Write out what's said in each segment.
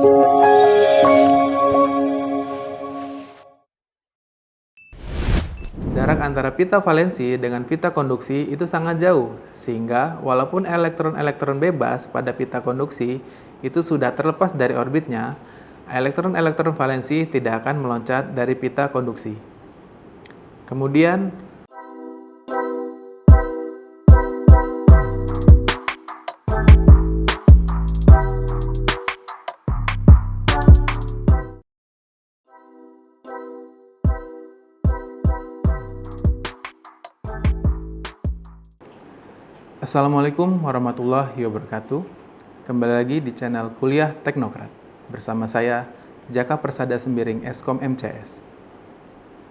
Jarak antara pita valensi dengan pita konduksi itu sangat jauh, sehingga walaupun elektron-elektron bebas pada pita konduksi itu sudah terlepas dari orbitnya, elektron-elektron valensi tidak akan meloncat dari pita konduksi. Kemudian, Assalamualaikum warahmatullahi wabarakatuh. Kembali lagi di channel Kuliah Teknokrat. Bersama saya, Jaka Persada Sembiring Eskom MCS.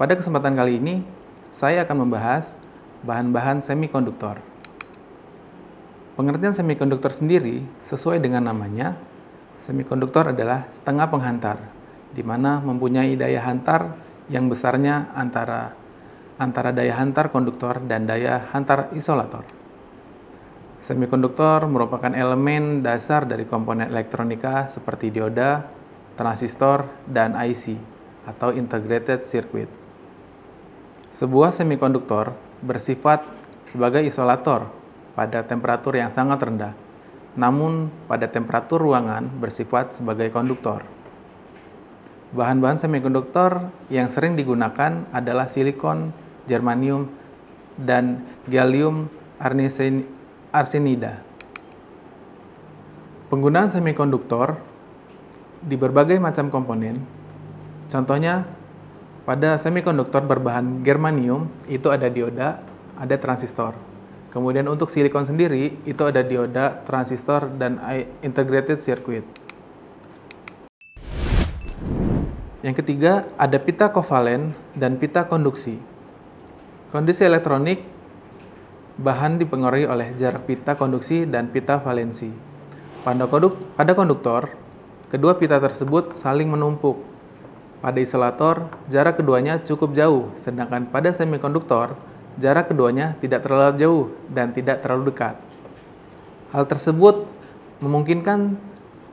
Pada kesempatan kali ini, saya akan membahas bahan-bahan semikonduktor. Pengertian semikonduktor sendiri sesuai dengan namanya, semikonduktor adalah setengah penghantar, di mana mempunyai daya hantar yang besarnya antara daya hantar konduktor dan daya hantar isolator. Semikonduktor merupakan elemen dasar dari komponen elektronika seperti dioda, transistor, dan IC atau integrated circuit. Sebuah semikonduktor bersifat sebagai isolator pada temperatur yang sangat rendah, namun pada temperatur ruangan bersifat sebagai konduktor. Bahan-bahan semikonduktor yang sering digunakan adalah silikon, germanium, dan gallium arsenida. Penggunaan semikonduktor di berbagai macam komponen. Contohnya, pada semikonduktor berbahan germanium itu ada dioda, ada transistor. Kemudian untuk silikon sendiri itu ada dioda, transistor, dan integrated circuit. Yang ketiga, ada pita kovalen dan pita konduksi. Kondisi elektronik bahan dipengaruhi oleh jarak pita konduksi dan pita valensi. Pada konduktor, kedua pita tersebut saling menumpuk. Pada isolator, jarak keduanya cukup jauh, sedangkan pada semikonduktor, jarak keduanya tidak terlalu jauh dan tidak terlalu dekat. Hal tersebut memungkinkan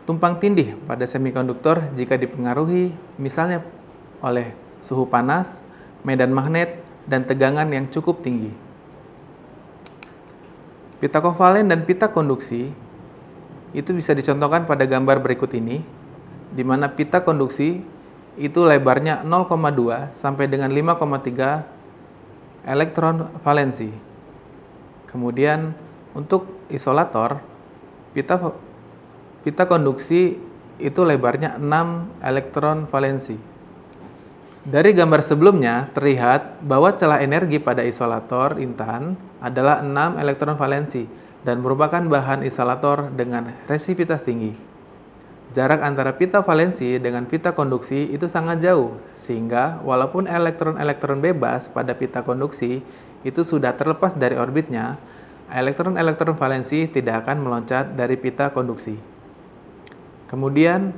tumpang tindih pada semikonduktor jika dipengaruhi misalnya oleh suhu panas, medan magnet, dan tegangan yang cukup tinggi. Pita kovalen dan pita konduksi itu bisa dicontohkan pada gambar berikut ini, di mana pita konduksi itu lebarnya 0,2 sampai dengan 5,3 elektron valensi. Kemudian untuk isolator, pita konduksi itu lebarnya 6 elektron valensi. Dari gambar sebelumnya terlihat bahwa celah energi pada isolator intan adalah 6 elektron valensi dan merupakan bahan isolator dengan resistivitas tinggi. Jarak antara pita valensi dengan pita konduksi itu sangat jauh, sehingga walaupun elektron-elektron bebas pada pita konduksi itu sudah terlepas dari orbitnya, elektron-elektron valensi tidak akan meloncat dari pita konduksi. Kemudian,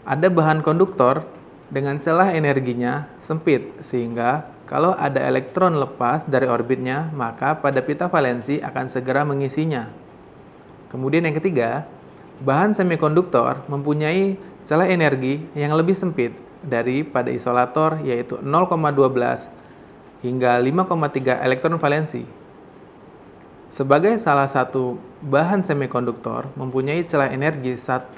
ada bahan konduktor dengan celah energinya sempit, sehingga kalau ada elektron lepas dari orbitnya, maka pada pita valensi akan segera mengisinya. Kemudian yang ketiga, bahan semikonduktor mempunyai celah energi yang lebih sempit dari pada isolator, yaitu 0,12 hingga 5,3 elektron valensi. Sebagai salah satu bahan semikonduktor mempunyai celah energi 1,1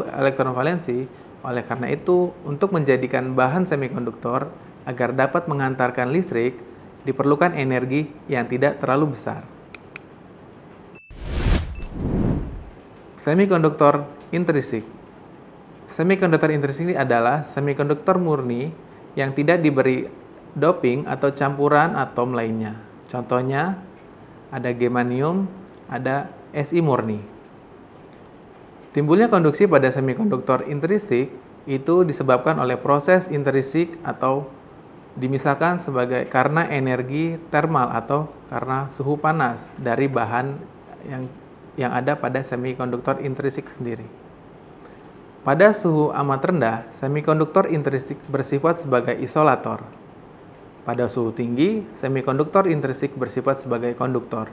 elektron valensi, oleh karena itu, untuk menjadikan bahan semikonduktor agar dapat menghantarkan listrik, diperlukan energi yang tidak terlalu besar. Semikonduktor intrinsik. Semikonduktor intrinsik adalah semikonduktor murni yang tidak diberi doping atau campuran atom lainnya. Contohnya, ada germanium, ada Si murni. Timbulnya konduksi pada semikonduktor intrinsik itu disebabkan oleh proses intrinsik atau dimisalkan sebagai karena energi termal atau karena suhu panas dari bahan yang ada pada semikonduktor intrinsik sendiri. Pada suhu amat rendah, semikonduktor intrinsik bersifat sebagai isolator. Pada suhu tinggi, semikonduktor intrinsik bersifat sebagai konduktor.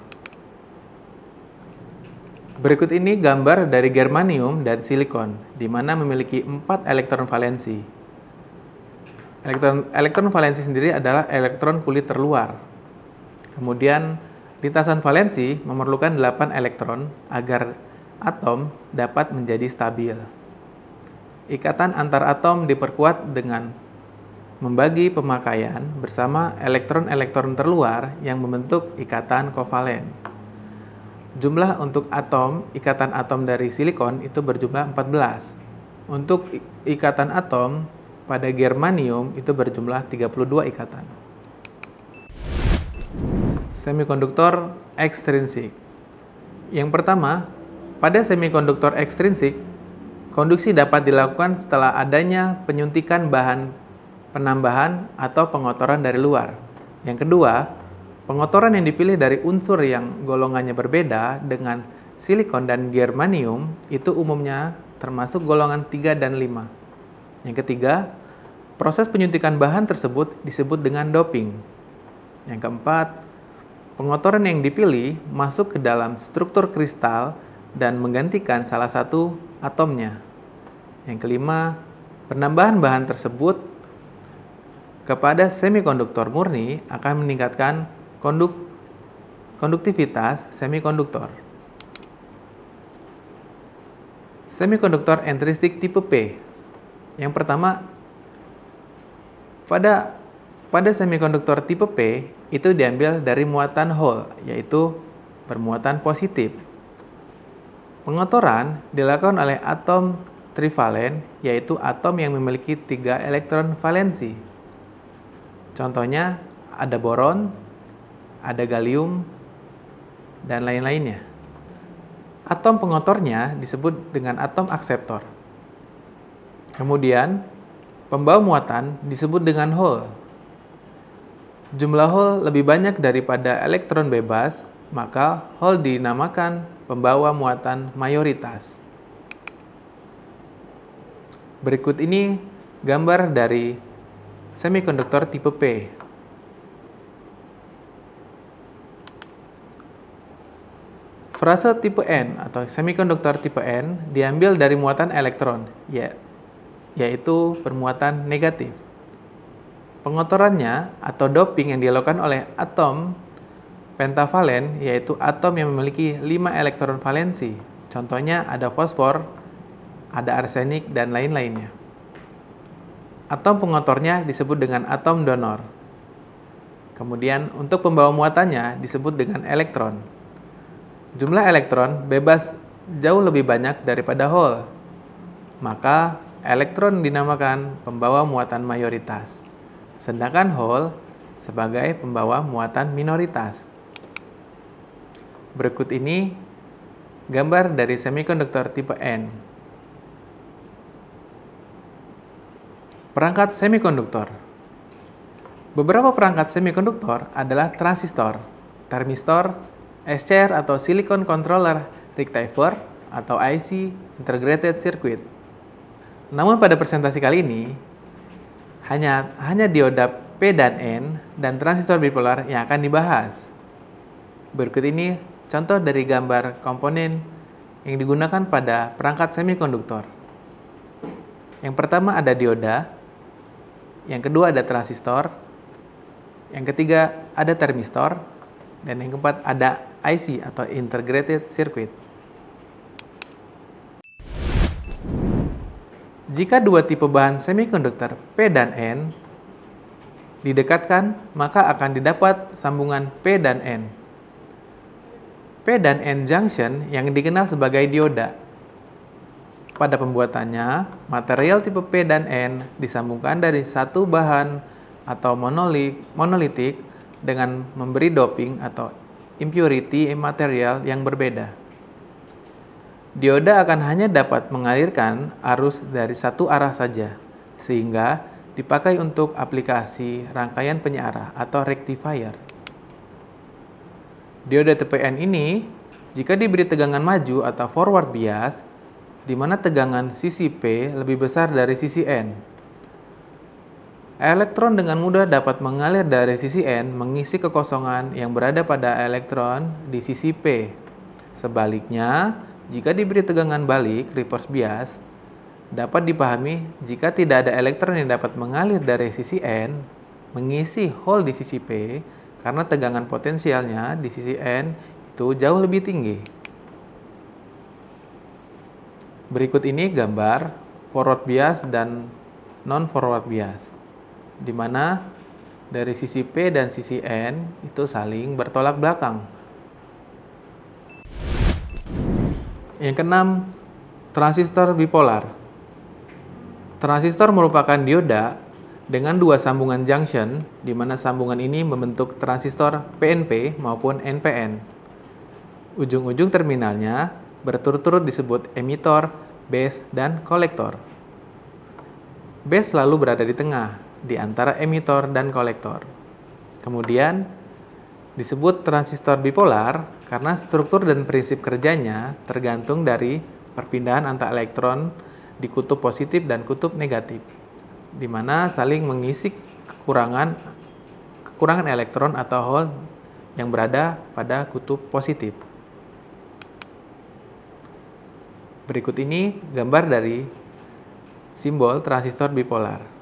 Berikut ini gambar dari germanium dan silikon, di mana memiliki 4 elektron valensi. Elektron valensi sendiri adalah elektron kulit terluar. Kemudian, lintasan valensi memerlukan 8 elektron agar atom dapat menjadi stabil. Ikatan antar atom diperkuat dengan membagi pemakaian bersama elektron-elektron terluar yang membentuk ikatan kovalen. Jumlah untuk ikatan atom dari silikon itu berjumlah 14. Untuk ikatan atom pada germanium itu berjumlah 32 ikatan. Semikonduktor ekstrinsik. Yang pertama, pada semikonduktor ekstrinsik, konduksi dapat dilakukan setelah adanya penyuntikan bahan penambahan atau pengotoran dari luar. Yang kedua, pengotoran yang dipilih dari unsur yang golongannya berbeda dengan silikon dan germanium itu umumnya termasuk golongan 3 dan 5. Yang ketiga, proses penyuntikan bahan tersebut disebut dengan doping. Yang keempat, pengotoran yang dipilih masuk ke dalam struktur kristal dan menggantikan salah satu atomnya. Yang kelima, penambahan bahan tersebut kepada semikonduktor murni akan meningkatkan konduktivitas semikonduktor. Semikonduktor intrisik tipe P. Yang pertama, pada semikonduktor tipe P itu diambil dari muatan Hall, yaitu bermuatan positif. Pengotoran dilakukan oleh atom trivalen, yaitu atom yang memiliki 3 elektron valensi. Contohnya ada boron, ada gallium, dan lain-lainnya. Atom pengotornya disebut dengan atom akseptor. Kemudian, pembawa muatan disebut dengan hole. Jumlah hole lebih banyak daripada elektron bebas, maka hole dinamakan pembawa muatan mayoritas. Berikut ini gambar dari semikonduktor tipe P. Frase tipe N atau semikonduktor tipe N diambil dari muatan elektron, yaitu bermuatan negatif. Pengotorannya atau doping yang dilakukan oleh atom pentavalen, yaitu atom yang memiliki 5 elektron valensi. Contohnya ada fosfor, ada arsenik, dan lain-lainnya. Atom pengotornya disebut dengan atom donor. Kemudian untuk pembawa muatannya disebut dengan elektron. Jumlah elektron bebas jauh lebih banyak daripada hole. Maka elektron dinamakan pembawa muatan mayoritas. Sedangkan hole sebagai pembawa muatan minoritas. Berikut ini gambar dari semikonduktor tipe N. Perangkat semikonduktor. Beberapa perangkat semikonduktor adalah transistor, termistor, SCR atau Silicon Controller Rectifier atau IC Integrated Circuit. Namun pada presentasi kali ini hanya dioda P dan N dan transistor bipolar yang akan dibahas. Berikut ini contoh dari gambar komponen yang digunakan pada perangkat semikonduktor. Yang pertama ada dioda, yang kedua ada transistor, yang ketiga ada termistor, dan yang keempat ada IC atau Integrated Circuit. Jika dua tipe bahan semikonduktor P dan N didekatkan, maka akan didapat sambungan P dan N. P dan N junction yang dikenal sebagai dioda. Pada pembuatannya, material tipe P dan N disambungkan dari satu bahan atau monolitik dengan memberi doping atau impurity material yang berbeda. Dioda akan hanya dapat mengalirkan arus dari satu arah saja, sehingga dipakai untuk aplikasi rangkaian penyearah atau rectifier. Dioda tipe N ini, jika diberi tegangan maju atau forward bias, di mana tegangan sisi P lebih besar dari sisi N. Elektron dengan mudah dapat mengalir dari sisi N mengisi kekosongan yang berada pada elektron di sisi P. Sebaliknya, Jika diberi tegangan balik reverse bias, dapat dipahami jika tidak ada elektron yang dapat mengalir dari sisi N mengisi hole di sisi P karena tegangan potensialnya di sisi N itu jauh lebih tinggi. Berikut ini gambar forward bias dan non-forward bias, di mana dari sisi P dan sisi N itu saling bertolak belakang. Yang keenam, transistor bipolar. Transistor merupakan dioda dengan dua sambungan junction, di mana sambungan ini membentuk transistor PNP maupun NPN. Ujung-ujung terminalnya berturut-turut disebut emitor, base, dan kolektor. Base selalu berada di tengah, di antara emitor dan kolektor. Kemudian, disebut transistor bipolar karena struktur dan prinsip kerjanya tergantung dari perpindahan antar elektron di kutub positif dan kutub negatif, di mana saling mengisi kekurangan elektron atau hole yang berada pada kutub positif. Berikut ini gambar dari simbol transistor bipolar.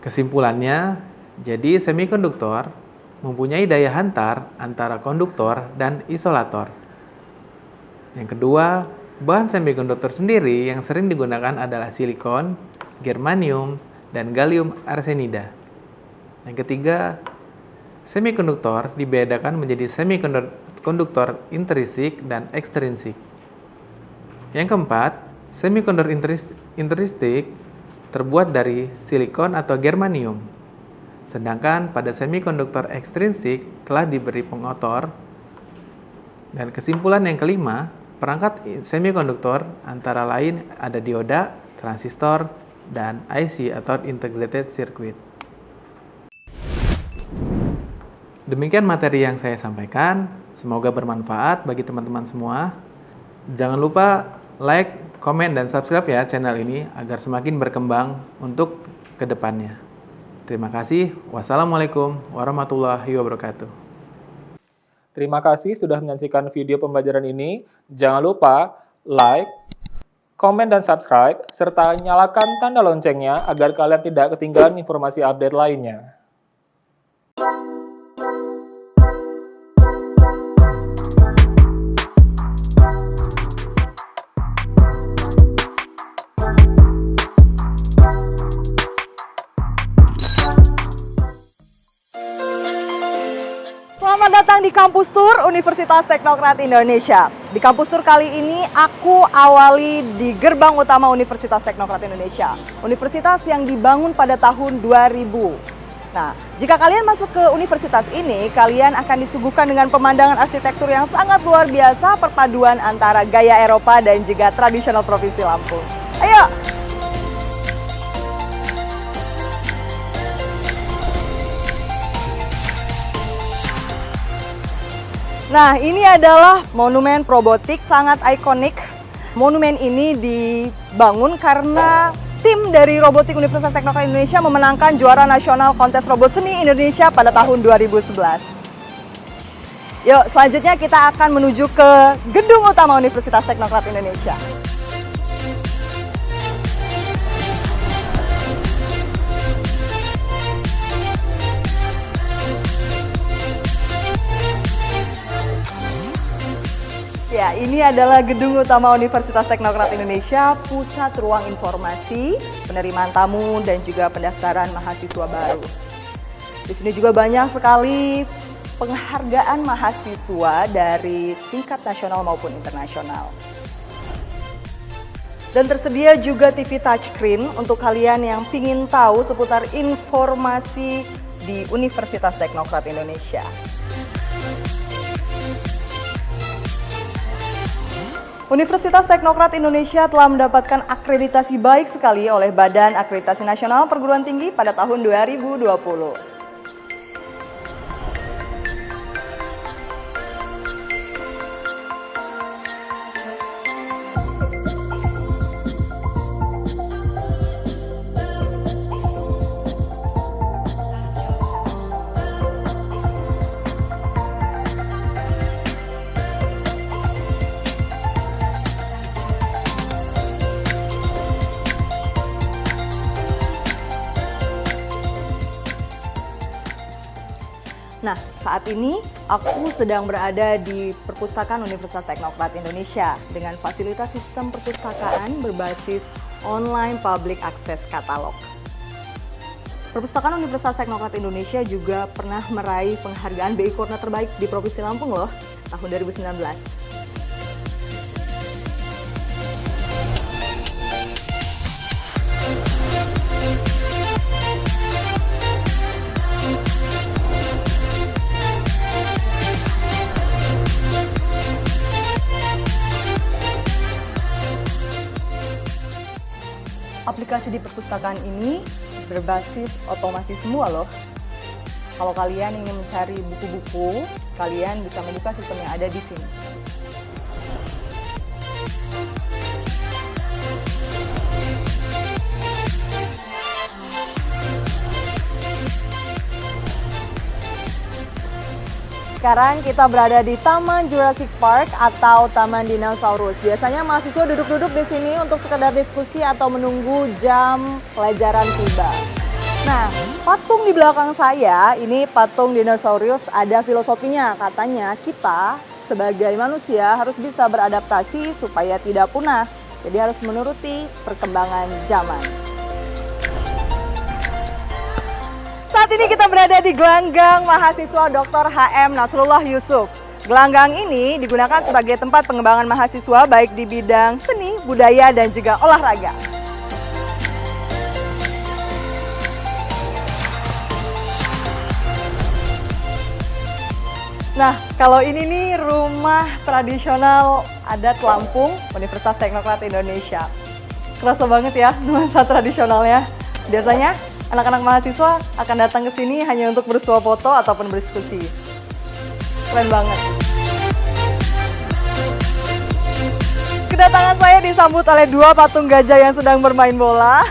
Kesimpulannya, jadi semikonduktor mempunyai daya hantar antara konduktor dan isolator. Yang kedua, bahan semikonduktor sendiri yang sering digunakan adalah silikon, germanium, dan gallium arsenida. Yang ketiga, semikonduktor dibedakan menjadi semikonduktor intrinsik dan ekstrinsik. Yang keempat, semikonduktor intrinsik terbuat dari silikon atau germanium. Sedangkan pada semikonduktor ekstrinsik telah diberi pengotor. Dan kesimpulan yang kelima, perangkat semikonduktor antara lain ada dioda, transistor, dan IC atau integrated circuit. Demikian materi yang saya sampaikan, semoga bermanfaat bagi teman-teman semua. Jangan lupa like, komen, dan subscribe ya channel ini agar semakin berkembang untuk kedepannya. Terima kasih. Wassalamualaikum warahmatullahi wabarakatuh. Terima kasih sudah menyaksikan video pembelajaran ini. Jangan lupa like, komen, dan subscribe, serta nyalakan tanda loncengnya agar kalian tidak ketinggalan informasi update lainnya. Selamat datang di Kampus Tour Universitas Teknokrat Indonesia. Di Kampus Tour kali ini aku awali di gerbang utama Universitas Teknokrat Indonesia. Universitas yang dibangun pada tahun 2000. Nah, jika kalian masuk ke universitas ini, kalian akan disuguhkan dengan pemandangan arsitektur yang sangat luar biasa, perpaduan antara gaya Eropa dan juga tradisional Provinsi Lampung. Ayo! Nah, ini adalah monumen robotik sangat ikonik. Monumen ini dibangun karena tim dari Robotik Universitas Teknokrat Indonesia memenangkan juara nasional kontes robot seni Indonesia pada tahun 2011. Yuk, selanjutnya kita akan menuju ke gedung utama Universitas Teknokrat Indonesia. Ya, ini adalah gedung utama Universitas Teknokrat Indonesia, pusat ruang informasi, penerimaan tamu, dan juga pendaftaran mahasiswa baru. Di sini juga banyak sekali penghargaan mahasiswa dari tingkat nasional maupun internasional. Dan tersedia juga TV touchscreen untuk kalian yang ingin tahu seputar informasi di Universitas Teknokrat Indonesia. Universitas Teknokrat Indonesia telah mendapatkan akreditasi baik sekali oleh Badan Akreditasi Nasional Perguruan Tinggi pada tahun 2020. Saat ini, aku sedang berada di Perpustakaan Universitas Teknokrat Indonesia dengan fasilitas sistem perpustakaan berbasis online public access katalog. Perpustakaan Universitas Teknokrat Indonesia juga pernah meraih penghargaan BI Corner terbaik di Provinsi Lampung loh, tahun 2019. Aplikasi di perpustakaan ini berbasis otomasi semua loh. Kalau kalian ingin mencari buku-buku, kalian bisa membuka sistem yang ada di sini. Sekarang kita berada di Taman Jurassic Park atau Taman Dinosaurus. Biasanya mahasiswa duduk-duduk di sini untuk sekedar diskusi atau menunggu jam pelajaran tiba. Nah, patung di belakang saya, ini patung dinosaurus, ada filosofinya. Katanya kita sebagai manusia harus bisa beradaptasi supaya tidak punah. Jadi harus menuruti perkembangan zaman. Saat ini kita berada di gelanggang mahasiswa Dr. HM Nasrullah Yusuf. Gelanggang ini digunakan sebagai tempat pengembangan mahasiswa baik di bidang seni, budaya, dan juga olahraga. Nah, kalau ini nih rumah tradisional adat Lampung, Universitas Teknokrat Indonesia. Kerasa banget ya nuansa tradisionalnya. Biasanya anak-anak mahasiswa akan datang ke sini hanya untuk bersuah foto ataupun berdiskusi. Keren banget. Kedatangan saya disambut oleh dua patung gajah yang sedang bermain bola.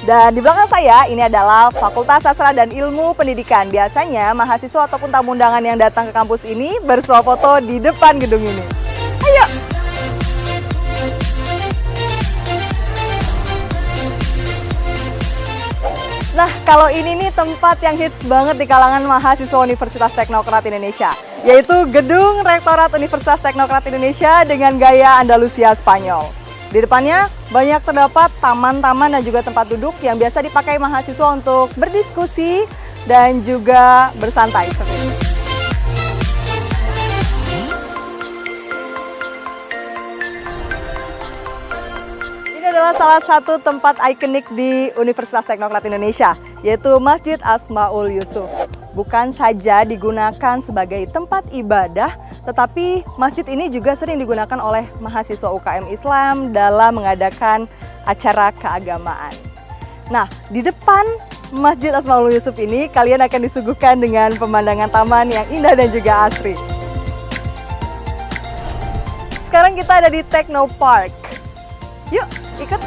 Dan di belakang saya ini adalah Fakultas Sastra dan Ilmu Pendidikan. Biasanya mahasiswa ataupun tamu undangan yang datang ke kampus ini bersuah foto di depan gedung ini. Ayo! Nah, kalau ini nih tempat yang hits banget di kalangan mahasiswa Universitas Teknokrat Indonesia, yaitu Gedung Rektorat Universitas Teknokrat Indonesia dengan gaya Andalusia Spanyol. Di depannya banyak terdapat taman-taman dan juga tempat duduk yang biasa dipakai mahasiswa untuk berdiskusi dan juga bersantai seperti ini. Adalah salah satu tempat ikonik di Universitas Teknokrat Indonesia, yaitu Masjid Asmaul Yusuf. Bukan saja digunakan sebagai tempat ibadah, tetapi masjid ini juga sering digunakan oleh mahasiswa UKM Islam dalam mengadakan acara keagamaan. Nah, di depan Masjid Asmaul Yusuf ini, kalian akan disuguhkan dengan pemandangan taman yang indah dan juga asri. Sekarang kita ada di Techno Park. Yuk, ikut.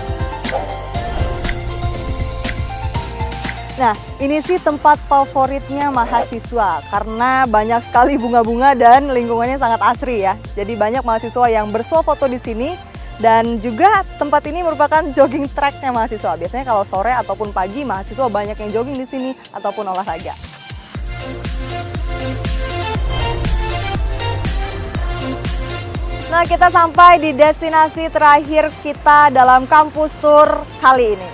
Nah, ini sih tempat favoritnya mahasiswa karena banyak sekali bunga-bunga dan lingkungannya sangat asri ya. Jadi banyak mahasiswa yang bersuah foto di sini dan juga tempat ini merupakan jogging tracknya mahasiswa. Biasanya kalau sore ataupun pagi mahasiswa banyak yang jogging di sini ataupun olahraga. Nah, kita sampai di destinasi terakhir kita dalam kampus tour kali ini.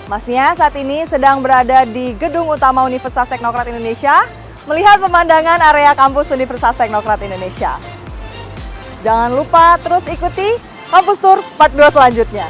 Mas Nia saat ini sedang berada di gedung utama Universitas Teknokrat Indonesia, melihat pemandangan area kampus Universitas Teknokrat Indonesia. Jangan lupa terus ikuti kampus tour part 2 selanjutnya.